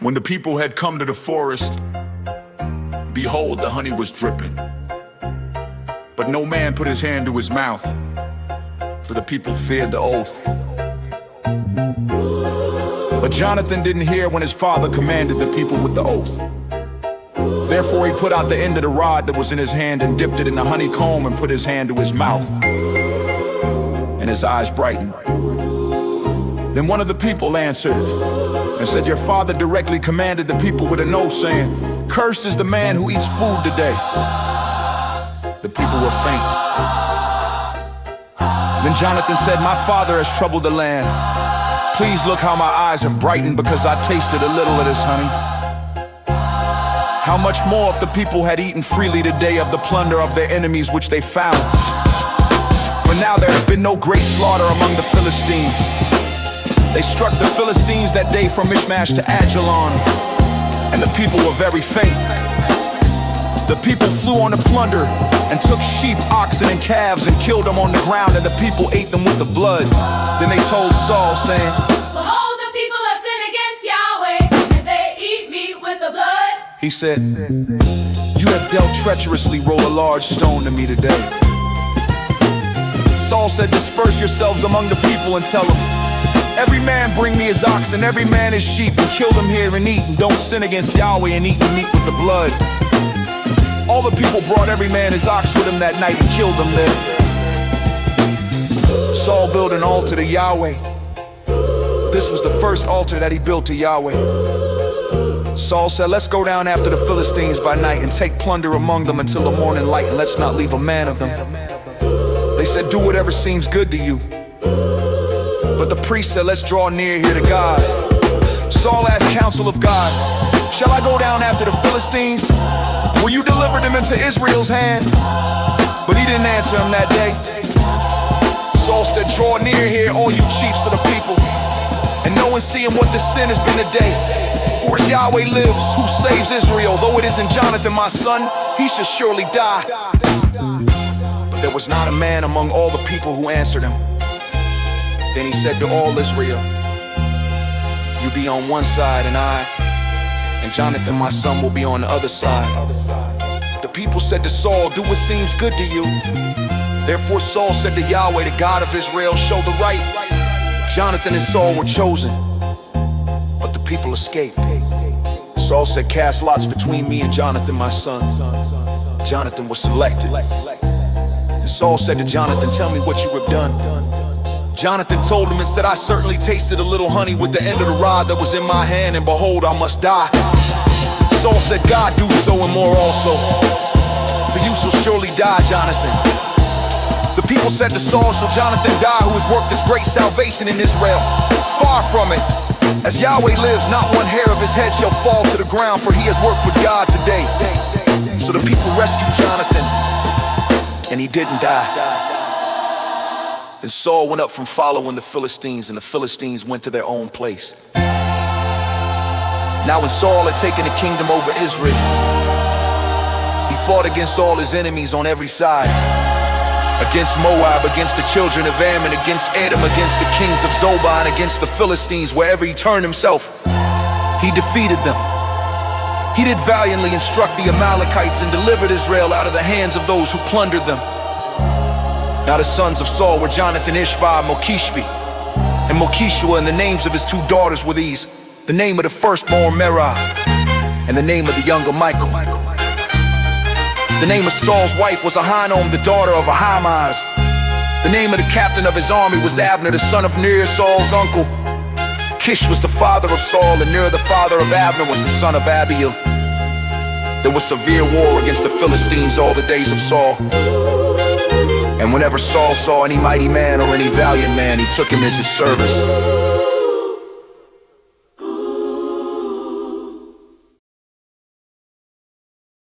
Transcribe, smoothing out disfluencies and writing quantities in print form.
When the people had come to the forest, behold, the honey was dripping. But no man put his hand to his mouth, for the people feared the oath. But Jonathan didn't hear when his father commanded the people with the oath. Therefore he put out the end of the rod that was in his hand and dipped it in the honeycomb and put his hand to his mouth, and his eyes brightened. Then one of the people answered and said, "Your father directly commanded the people with an oath, saying, 'Cursed is the man who eats food today.'" The people were faint. Then Jonathan said, "My father has troubled the land. Please look how my eyes have brightened because I tasted a little of this honey. How much more if the people had eaten freely today of the plunder of their enemies which they found? For now there has been no great slaughter among the Philistines. They struck the Philistines that day from Michmash to Ajalon, and the people were very faint. The people flew on the plunder and took sheep, oxen, and calves and killed them on the ground, and the people ate them with the blood. Then they told Saul, saying, "Behold, the people have sinned against Yahweh, and they eat meat with the blood." He said, "You have dealt treacherously. Roll a large stone to me today." Saul said, "Disperse yourselves among the people and tell them, every man bring me his oxen, every man his sheep, and kill them here and eat, and don't sin against Yahweh and eat the meat with the blood." All the people brought every man his ox with him that night and killed them there. Saul built an altar to Yahweh. This was the first altar that he built to Yahweh. Saul said, "Let's go down after the Philistines by night and take plunder among them until the morning light, and let's not leave a man of them." They said, "Do whatever seems good to you." But the priest said, "Let's draw near here to God." Saul asked counsel of God, "Shall I go down after the Philistines? Will you deliver them into Israel's hand?" But he didn't answer him that day. Saul said, "Draw near here, all you chiefs of the people, and know and see what the sin has been today. For as Yahweh lives, who saves Israel, though it isn't Jonathan my son, he shall surely die." But there was not a man among all the people who answered him. Then he said to all Israel, "You be on one side, and I and Jonathan my son will be on the other side." The people said to Saul, "Do what seems good to you." Therefore Saul said to Yahweh, the God of Israel, "Show the right." Jonathan and Saul were chosen, but the people escaped. Saul said, "Cast lots between me and Jonathan my son." Jonathan was selected. And Saul said to Jonathan, "Tell me what you have done." Jonathan told him and said, "I certainly tasted a little honey with the end of the rod that was in my hand, and behold, I must die." Saul said, "God do so and more also, for you shall surely die, Jonathan." The people said to Saul, "Shall Jonathan die, who has worked this great salvation in Israel?" Far from it. As Yahweh lives, not one hair of his head shall fall to the ground, for he has worked with God today. So the people rescued Jonathan, and he didn't die. Then Saul went up from following the Philistines, and the Philistines went to their own place. Now when Saul had taken the kingdom over Israel, he fought against all his enemies on every side. Against Moab, against the children of Ammon, against Edom, against the kings of Zobah, and against the Philistines. Wherever he turned himself, he defeated them. He did valiantly and struck the Amalekites and delivered Israel out of the hands of those who plundered them. Now the sons of Saul were Jonathan, Ishvi, Malchishvi, and Malchishua, and the names of his two daughters were these: the name of the firstborn Merab, and the name of the younger Michal. The name of Saul's wife was Ahinoam, the daughter of Ahimaaz. The name of the captain of his army was Abner, the son of Ner, Saul's uncle. Kish was the father of Saul, and Ner, the father of Abner, was the son of Abiel. There was severe war against the Philistines all the days of Saul. And whenever Saul saw any mighty man or any valiant man, he took him into service.